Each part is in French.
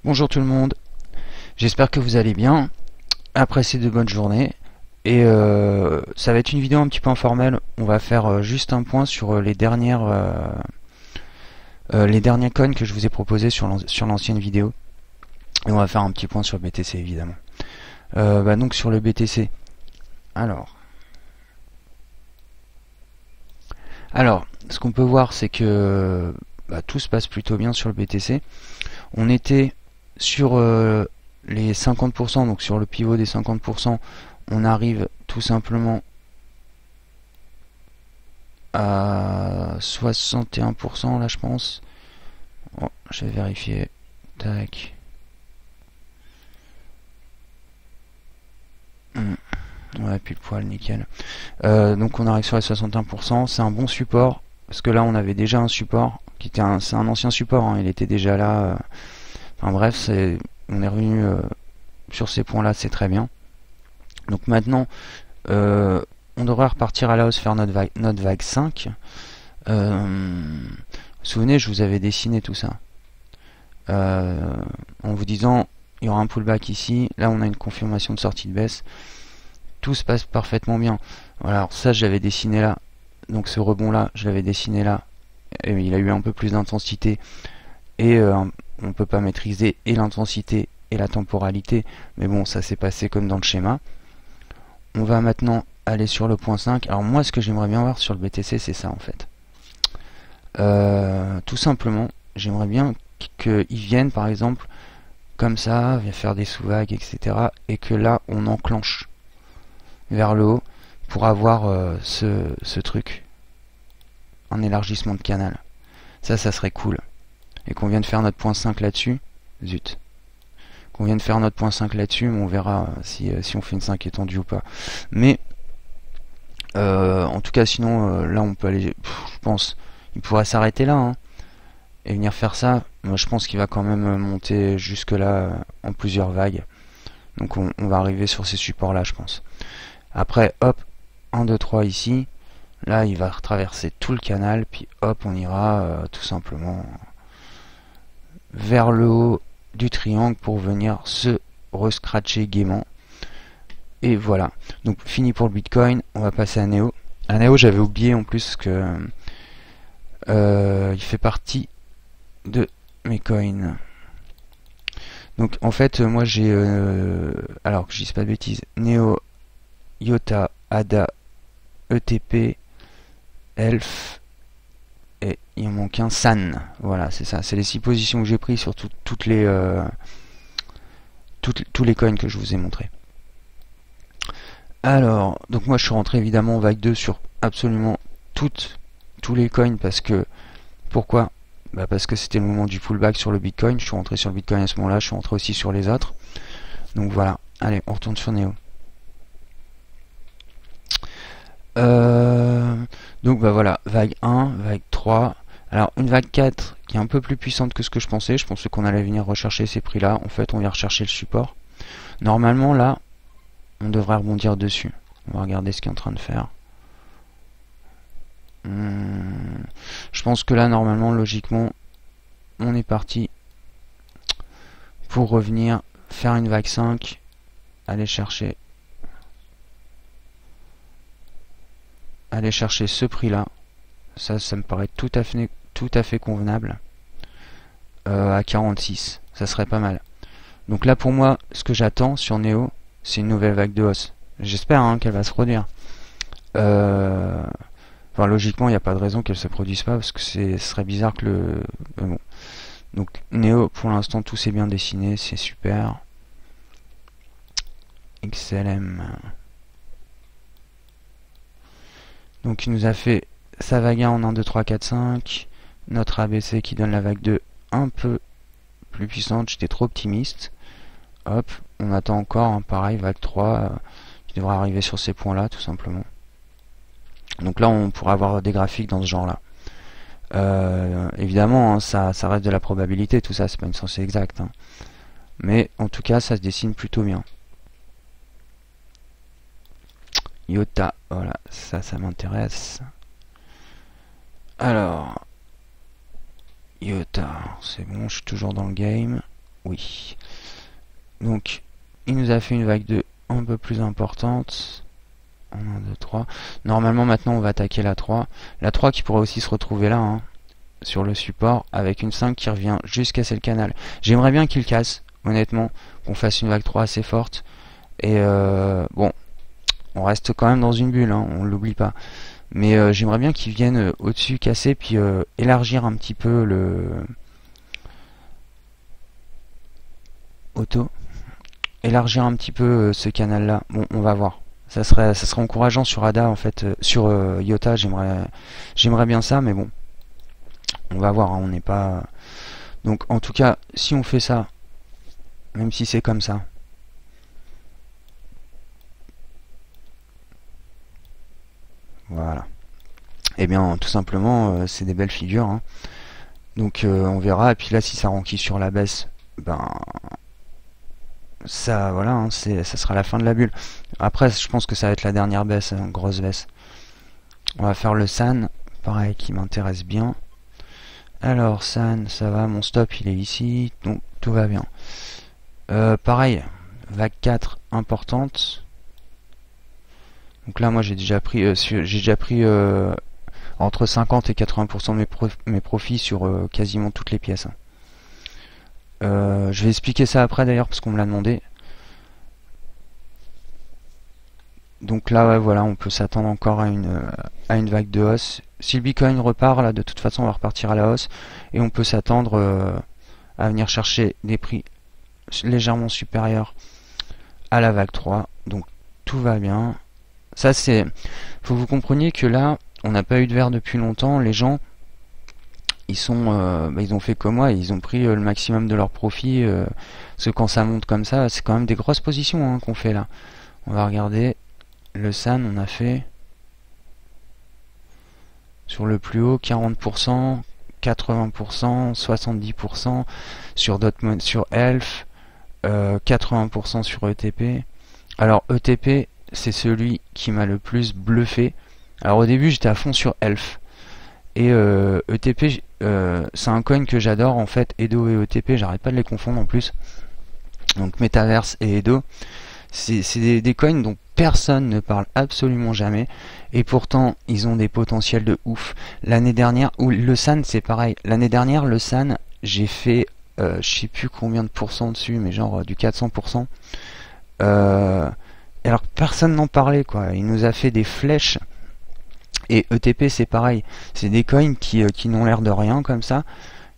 Bonjour tout le monde, j'espère que vous allez bien après ces 2 bonnes journées. Et ça va être une vidéo un petit peu informelle. On va faire juste un point sur les derniers coins que je vous ai proposés sur l'ancienne vidéo. Et on va faire un petit point sur le BTC évidemment. Donc sur le BTC. Alors, ce qu'on peut voir c'est que tout se passe plutôt bien sur le BTC. On était sur les 50%, donc sur le pivot des 50%, on arrive tout simplement à 61% là je pense. Oh, je vais vérifier. Tac. Ouais, pile poil, nickel. Donc on arrive sur les 61%. C'est un bon support. Parce que là on avait déjà un support. C'est un ancien support, hein, il était déjà là. Enfin bref, on est revenu sur ces points-là, c'est très bien. Donc maintenant, on devrait repartir à la hausse, faire notre vague 5. Vous vous souvenez, je vous avais dessiné tout ça. En vous disant, il y aura un pullback ici. Là, on a une confirmation de sortie de baisse. Tout se passe parfaitement bien. Voilà, alors ça, je l'avais dessiné là. Donc ce rebond-là, je l'avais dessiné là. Et il a eu un peu plus d'intensité. Et on ne peut pas maîtriser et l'intensité et la temporalité. Mais bon, ça s'est passé comme dans le schéma. On va maintenant aller sur le point 5. Alors moi, ce que j'aimerais bien voir sur le BTC, c'est ça en fait. Tout simplement, j'aimerais bien qu'ils viennent par exemple comme ça, viennent faire des sous-vagues, etc. Et que là, on enclenche vers le haut pour avoir ce truc. Un élargissement de canal. Ça serait cool. Et qu'on vienne faire notre point 5 là-dessus. Zut. Qu'on vienne faire notre point 5 là-dessus, on verra si on fait une 5 étendue ou pas. Mais en tout cas, sinon, là, on peut aller. Je pense, il pourrait s'arrêter là, hein, et venir faire ça. Moi, je pense qu'il va quand même monter jusque là en plusieurs vagues. Donc, on va arriver sur ces supports-là, je pense. Après, hop, 1, 2, 3 ici. Là, il va traverser tout le canal, puis hop, on ira tout simplement vers le haut du triangle pour venir se rescratcher gaiement. Et voilà. Donc fini pour le Bitcoin. On va passer à Neo. À Neo, j'avais oublié en plus que il fait partie de mes coins. Donc en fait, moi j'ai alors que je dise pas de bêtises, Neo, IOTA, ADA, ETP, ELF et il en manque un SAN. Voilà, c'est ça. C'est les 6 positions que j'ai pris sur tous les coins que je vous ai montrés. Alors, donc moi je suis rentré évidemment en vague 2 sur absolument tous les coins parce que, pourquoi? Parce que c'était le moment du pullback sur le Bitcoin. Je suis rentré sur le Bitcoin à ce moment-là, je suis rentré aussi sur les autres. Donc voilà, allez, on retourne sur Neo. Donc voilà, vague 1, vague 3. Alors une vague 4 qui est un peu plus puissante que ce que je pensais. Je pensais qu'on allait venir rechercher ces prix-là. En fait, on vient rechercher le support. Normalement, là, on devrait rebondir dessus. On va regarder ce qu'il est en train de faire. Je pense que là, normalement, logiquement, on est parti pour revenir faire une vague 5, aller chercher ce prix-là. Ça me paraît tout à fait convenable. À 46, ça serait pas mal. Donc là, pour moi, ce que j'attends sur Neo, c'est une nouvelle vague de hausse. J'espère qu'elle va se produire. Enfin, logiquement, il n'y a pas de raison qu'elle se produise pas, parce que ce serait bizarre que le... bon. Donc, Neo, pour l'instant, tout s'est bien dessiné, c'est super. XLM. Donc, il nous a fait sa vague 1 en 1, 2, 3, 4, 5. Notre ABC qui donne la vague 2 un peu plus puissante. J'étais trop optimiste. Hop, on attend encore, pareil, vague 3 qui devrait arriver sur ces points-là, tout simplement. Donc là, on pourra avoir des graphiques dans ce genre-là. Évidemment, ça reste de la probabilité, tout ça, c'est pas une science exacte. Mais en tout cas, ça se dessine plutôt bien. IOTA, voilà, ça m'intéresse. Alors, IOTA, c'est bon, je suis toujours dans le game. Oui. Donc, il nous a fait une vague 2 un peu plus importante. 1, 2, 3. Normalement, maintenant, on va attaquer la 3. La 3 qui pourrait aussi se retrouver là, hein, sur le support, avec une 5 qui revient juste casser le canal. J'aimerais bien qu'il casse, honnêtement, qu'on fasse une vague 3 assez forte. Et bon, on reste quand même dans une bulle, hein, on l'oublie pas. Mais j'aimerais bien qu'il vienne au-dessus casser, puis élargir un petit peu le... élargir un petit peu ce canal là. Bon, on va voir, ça serait encourageant sur Ada en fait, sur Iota. J'aimerais bien ça, mais bon, on va voir, hein, on n'est pas... Donc en tout cas, si on fait ça, même si c'est comme ça, voilà, et bien tout simplement c'est des belles figures, hein. Donc on verra. Et puis là, si ça renquille sur la baisse, ben ça, voilà, hein, ça sera la fin de la bulle. Après, je pense que ça va être la dernière baisse, hein, grosse baisse. On va faire le San, pareil, qui m'intéresse bien. Alors, San, ça va, mon stop, il est ici, donc tout va bien. Pareil, vague 4 importante. Donc là, moi, j'ai déjà pris, entre 50 et 80% de mes profits sur quasiment toutes les pièces, hein. Je vais expliquer ça après d'ailleurs parce qu'on me l'a demandé. Donc là, ouais, voilà, on peut s'attendre encore à une vague de hausse. Si le Bitcoin repart, là, de toute façon, on va repartir à la hausse. Et on peut s'attendre à venir chercher des prix légèrement supérieurs à la vague 3. Donc tout va bien. Ça, c'est... faut que vous compreniez que là, on n'a pas eu de vert depuis longtemps. Les gens... ils ont fait comme moi, ils ont pris le maximum de leur profit. Parce que quand ça monte comme ça, c'est quand même des grosses positions, hein, qu'on fait là. On va regarder le San, on a fait sur le plus haut 40%, 80%, 70% sur sur Elf, 80% sur ETP. Alors ETP, c'est celui qui m'a le plus bluffé. Alors au début, j'étais à fond sur Elf. Et ETP, c'est un coin que j'adore en fait. Edo et ETP, j'arrête pas de les confondre en plus. Donc Metaverse et Edo, c'est des coins dont personne ne parle absolument jamais. Et pourtant, ils ont des potentiels de ouf. L'année dernière, ou le San, c'est pareil. L'année dernière, le San, j'ai fait, je sais plus combien de pourcents dessus, mais genre du 400%. Alors que personne n'en parlait, quoi. Il nous a fait des flèches. Et ETP, c'est pareil. C'est des coins qui n'ont l'air de rien comme ça.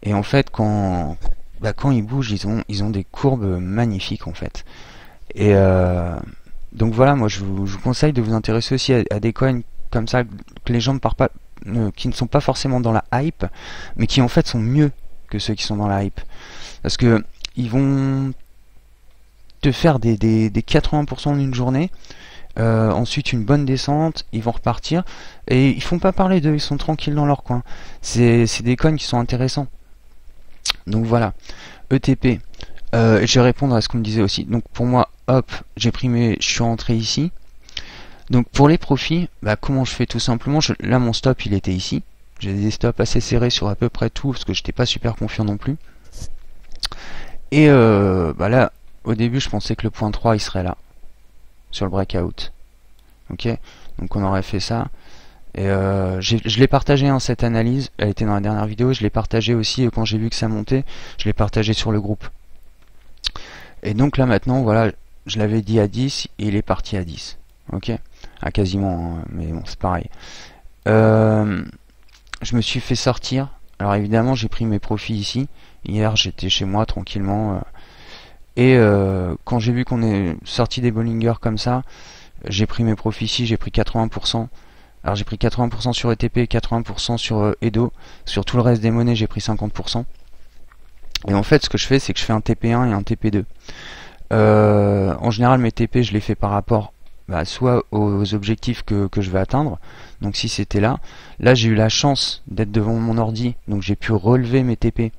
Et en fait, quand ils bougent, ils ont des courbes magnifiques en fait. Et donc voilà, moi je vous conseille de vous intéresser aussi à des coins comme ça, que les gens ne parlent pas, qui ne sont pas forcément dans la hype, mais qui en fait sont mieux que ceux qui sont dans la hype. Parce que ils vont te faire des 80% d'une journée. Ensuite une bonne descente, ils vont repartir et ils font pas parler d'eux, ils sont tranquilles dans leur coin. C'est des coins qui sont intéressants. Donc voilà, ETP. Je vais répondre à ce qu'on me disait aussi. Donc pour moi, hop, je suis rentré ici. Donc pour les profits, comment je fais? Tout simplement, là mon stop il était ici. J'ai des stops assez serrés sur à peu près tout parce que j'étais pas super confiant non plus. Et là, au début je pensais que le point 3 il serait là, sur le breakout. Ok, donc on aurait fait ça. Et je l'ai partagé, hein, cette analyse, elle était dans la dernière vidéo. Je l'ai partagé aussi quand j'ai vu que ça montait. Je l'ai partagé sur le groupe. Et donc là maintenant, voilà, je l'avais dit à 10 et il est parti à 10. Ok, quasiment, hein, mais bon, c'est pareil. Je me suis fait sortir. Alors évidemment, j'ai pris mes profits ici. Hier, j'étais chez moi tranquillement. Et quand j'ai vu qu'on est sorti des Bollinger comme ça, j'ai pris mes profits ici, j'ai pris 80%. Alors j'ai pris 80% sur ETP, 80% sur Edo. Sur tout le reste des monnaies, j'ai pris 50%. Et en fait, ce que je fais, c'est que je fais un TP1 et un TP2. En général, mes TP, je les fais par rapport soit aux objectifs que je vais atteindre. Donc si c'était là j'ai eu la chance d'être devant mon ordi, donc j'ai pu relever mes TP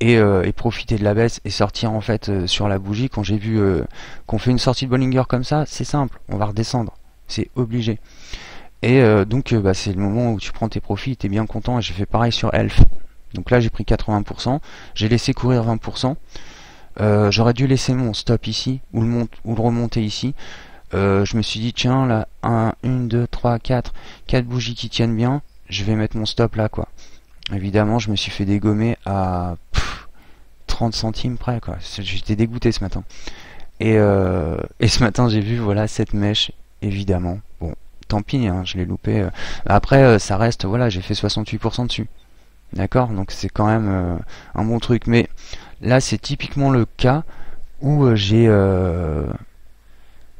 et profiter de la baisse et sortir en fait sur la bougie. Quand j'ai vu qu'on fait une sortie de Bollinger comme ça, c'est simple, on va redescendre, c'est obligé. Et donc c'est le moment où tu prends tes profits, tu es bien content. Et j'ai fait pareil sur Elf. Donc là j'ai pris 80%, j'ai laissé courir 20%. J'aurais dû laisser mon stop ici, ou le remonter ici. Je me suis dit, tiens, là, 1, 2, 3, 4 bougies qui tiennent bien, je vais mettre mon stop là, quoi. Évidemment, je me suis fait dégommer à 30 centimes près, quoi. J'étais dégoûté ce matin. Et ce matin, j'ai vu, voilà, cette mèche, évidemment. Bon, tant pis, hein, je l'ai loupé. Après, ça reste, voilà, j'ai fait 68% dessus. D'accord? Donc c'est quand même un bon truc. Mais là, c'est typiquement le cas où j'ai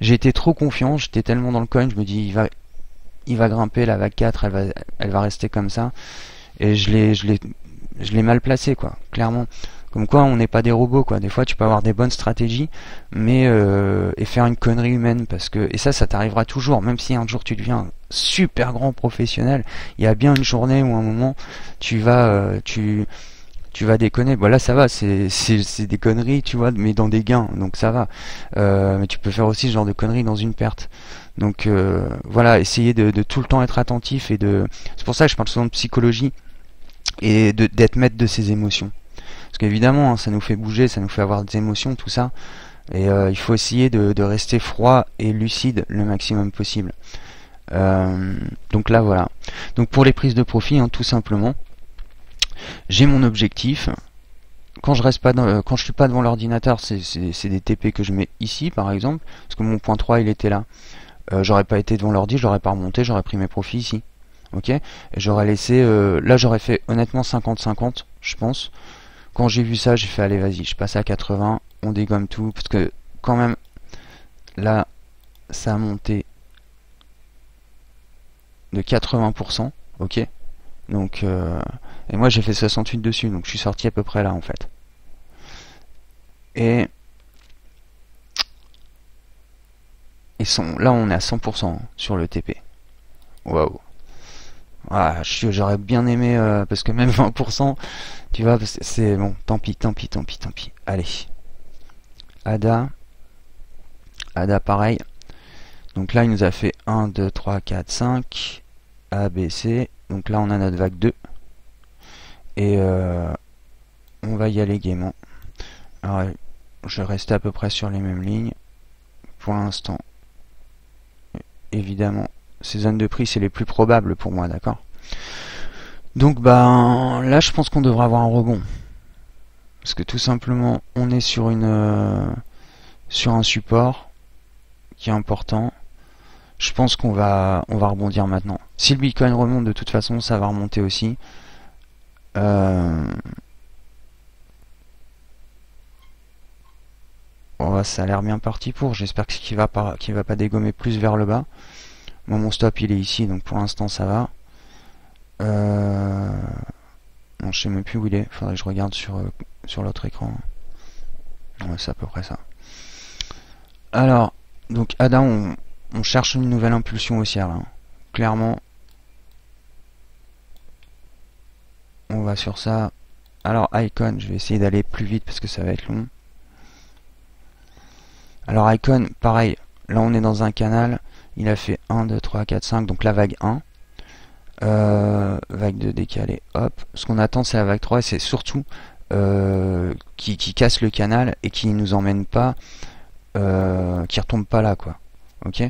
été trop confiant, j'étais tellement dans le coin, je me dis il va grimper la vague 4, elle va rester comme ça. Et je l'ai mal placé, quoi, clairement. Comme quoi, on n'est pas des robots, quoi. Des fois, tu peux avoir des bonnes stratégies, mais et faire une connerie humaine, parce que et ça t'arrivera toujours. Même si un jour tu deviens un super grand professionnel, il y a bien une journée ou un moment, tu vas déconner. Bon là, ça va, c'est des conneries, tu vois, mais dans des gains, donc ça va. Mais tu peux faire aussi ce genre de conneries dans une perte. Donc voilà, essayer de tout le temps être attentif C'est pour ça que je parle souvent de psychologie et d'être maître de ses émotions. Parce qu'évidemment, hein, ça nous fait bouger, ça nous fait avoir des émotions, tout ça. Et il faut essayer de rester froid et lucide le maximum possible. Donc là, voilà. Donc pour les prises de profit, hein, tout simplement, j'ai mon objectif. Quand je suis pas devant l'ordinateur, c'est des TP que je mets ici, par exemple, parce que mon point 3 il était là. J'aurais pas été devant l'ordi, j'aurais pas remonté, j'aurais pris mes profits ici. Ok, et j'aurais laissé, là j'aurais fait honnêtement 50-50, je pense. Quand j'ai vu ça, j'ai fait allez vas-y, je passe à 80, on dégomme tout, parce que quand même, là, ça a monté de 80%, ok. Donc, et moi j'ai fait 68 dessus, donc je suis sorti à peu près là en fait. Et là on est à 100% sur le TP. Waouh. Ah, j'aurais bien aimé, parce que même 20%, tu vois, c'est bon, tant pis. Allez. Ada pareil. Donc là il nous a fait 1, 2, 3, 4, 5. A, B, C. Donc là on a notre vague 2. Et on va y aller gaiement. Alors je vais rester à peu près sur les mêmes lignes. Pour l'instant. Évidemment, ces zones de prix c'est les plus probables pour moi, d'accord. Donc bah là je pense qu'on devrait avoir un rebond. Parce que tout simplement on est sur sur un support qui est important. Je pense qu'on va rebondir maintenant. Si le Bitcoin remonte, de toute façon ça va remonter aussi. Oh, ça a l'air bien parti pour. J'espère qu'il va pas dégommer plus vers le bas. Moi mon stop il est ici, donc pour l'instant ça va. Non, je sais même plus où il est. Faudrait que je regarde sur l'autre écran. Ouais, c'est à peu près ça. Alors, donc ADA, on cherche une nouvelle impulsion haussière. Hein. Clairement, on va sur ça. Alors Icon, je vais essayer d'aller plus vite parce que ça va être long. Alors Icon, pareil. Là, on est dans un canal. Il a fait 1, 2, 3, 4, 5. Donc la vague 1. Vague 2 décalée, hop. Ce qu'on attend c'est la vague 3 et c'est surtout qui casse le canal et qui nous emmène pas, qui retombe pas là, quoi. Ok.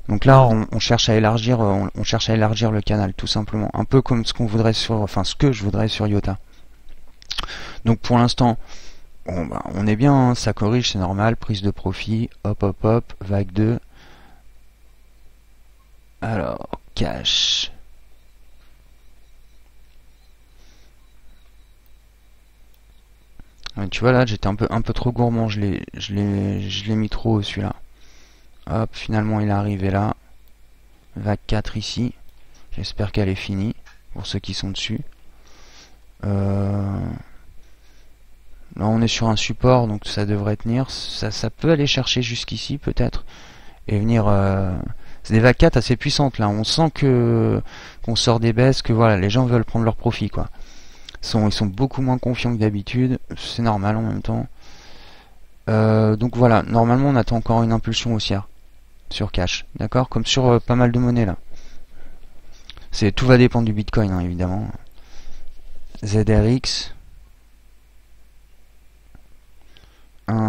Donc là on cherche à élargir, on cherche à élargir le canal tout simplement, un peu comme ce qu'on voudrait ce que je voudrais sur IOTA. Donc pour l'instant, bon, bah, on est bien, hein, ça corrige, c'est normal, prise de profit, hop, vague 2. Alors cash. Ouais, tu vois là j'étais un peu trop gourmand, je l'ai mis trop haut celui-là. Hop, finalement il est arrivé là. Vague 4 ici. J'espère qu'elle est finie pour ceux qui sont dessus. Là on est sur un support donc ça devrait tenir. Ça peut aller chercher jusqu'ici peut-être. Et venir. C'est des vagues 4 assez puissantes là. On sent qu'on sort des baisses, que voilà, les gens veulent prendre leur profit quoi. Ils sont beaucoup moins confiants que d'habitude, c'est normal en même temps. Donc voilà, normalement on attend encore une impulsion haussière sur cash, d'accord, comme sur pas mal de monnaies là. Tout va dépendre du Bitcoin hein, évidemment. ZRX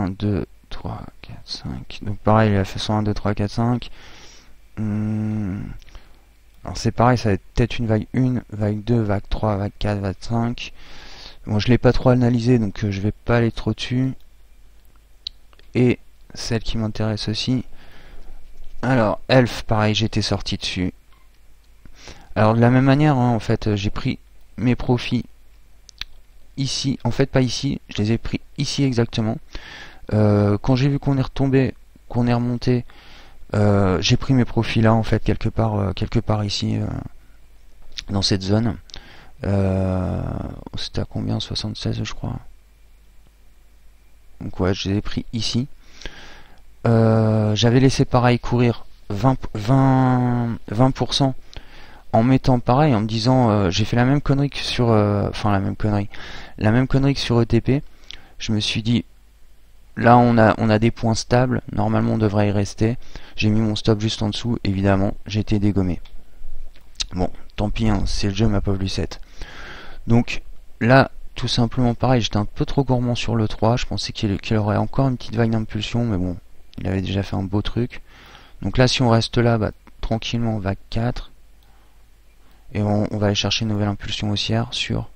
1, 2, 3, 4, 5. Donc pareil, il a fait 1, 2, 3, 4, 5. Alors c'est pareil, ça va être peut-être une vague 1, vague 2, vague 3, vague 4, vague 5. Bon, je l'ai pas trop analysé, donc je vais pas aller trop dessus. Et celle qui m'intéresse aussi. Alors, Elf, pareil, j'étais sorti dessus. Alors de la même manière, hein, en fait, j'ai pris mes profits ici. En fait, pas ici, je les ai pris ici exactement. Quand j'ai vu qu'on est retombé, qu'on est remonté, j'ai pris mes profits là, en fait, quelque part ici, dans cette zone. C'était à combien? 76, je crois. Donc ouais, je les ai pris ici. J'avais laissé pareil courir 20% en mettant pareil, en me disant j'ai fait la même connerie que sur la même connerie que sur ETP. Je me suis dit là on a des points stables, normalement on devrait y rester. J'ai mis mon stop juste en dessous, évidemment j'ai été dégommé. Bon, tant pis, hein, c'est le jeu, ma pauvre Lucette. Donc là tout simplement pareil, j'étais un peu trop gourmand sur le 3, je pensais qu'il aurait encore une petite vague d'impulsion, mais bon, il avait déjà fait un beau truc. Donc là si on reste là, bah, tranquillement vague 4. Et on va aller chercher une nouvelle impulsion haussière sur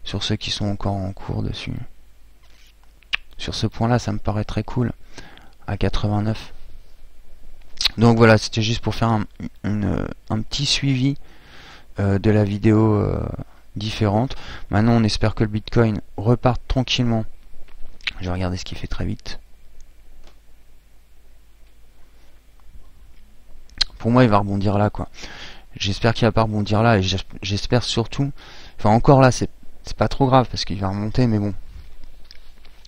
ceux qui sont encore en cours dessus. Sur ce point là, ça me paraît très cool. À 89. Donc voilà, c'était juste pour faire un petit suivi de la vidéo différente. Maintenant on espère que le Bitcoin reparte tranquillement. Je vais regarder ce qu'il fait très vite. Pour moi il va rebondir là quoi. J'espère qu'il va pas rebondir là et j'espère surtout, enfin encore là c'est pas trop grave parce qu'il va remonter, mais bon,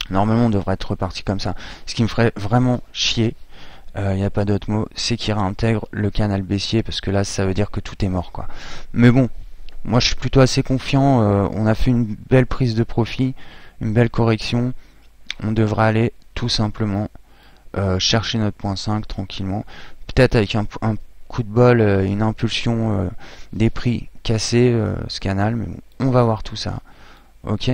normalement on devrait être reparti comme ça. Ce qui me ferait vraiment chier, il n'y a pas d'autre mot, c'est qu'il réintègre le canal baissier, parce que là ça veut dire que tout est mort quoi. Mais bon, moi je suis plutôt assez confiant, on a fait une belle prise de profit, une belle correction, on devrait aller tout simplement chercher notre point 5 tranquillement, peut-être avec un coup de bol, une impulsion des prix cassés, ce canal, mais bon, on va voir tout ça. Ok,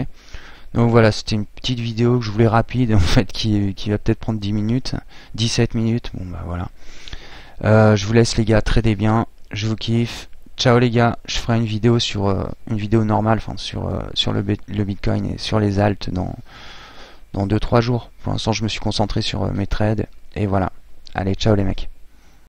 donc voilà, c'était une petite vidéo que je voulais rapide en fait, qui va peut-être prendre 10 minutes, 17 minutes. Bon bah voilà, je vous laisse les gars, tradez bien, je vous kiffe. Ciao les gars, je ferai une vidéo sur une vidéo normale, enfin sur le Bitcoin et sur les alts dans 2-3 jours. Pour l'instant je me suis concentré sur mes trades et voilà. Allez, ciao les mecs.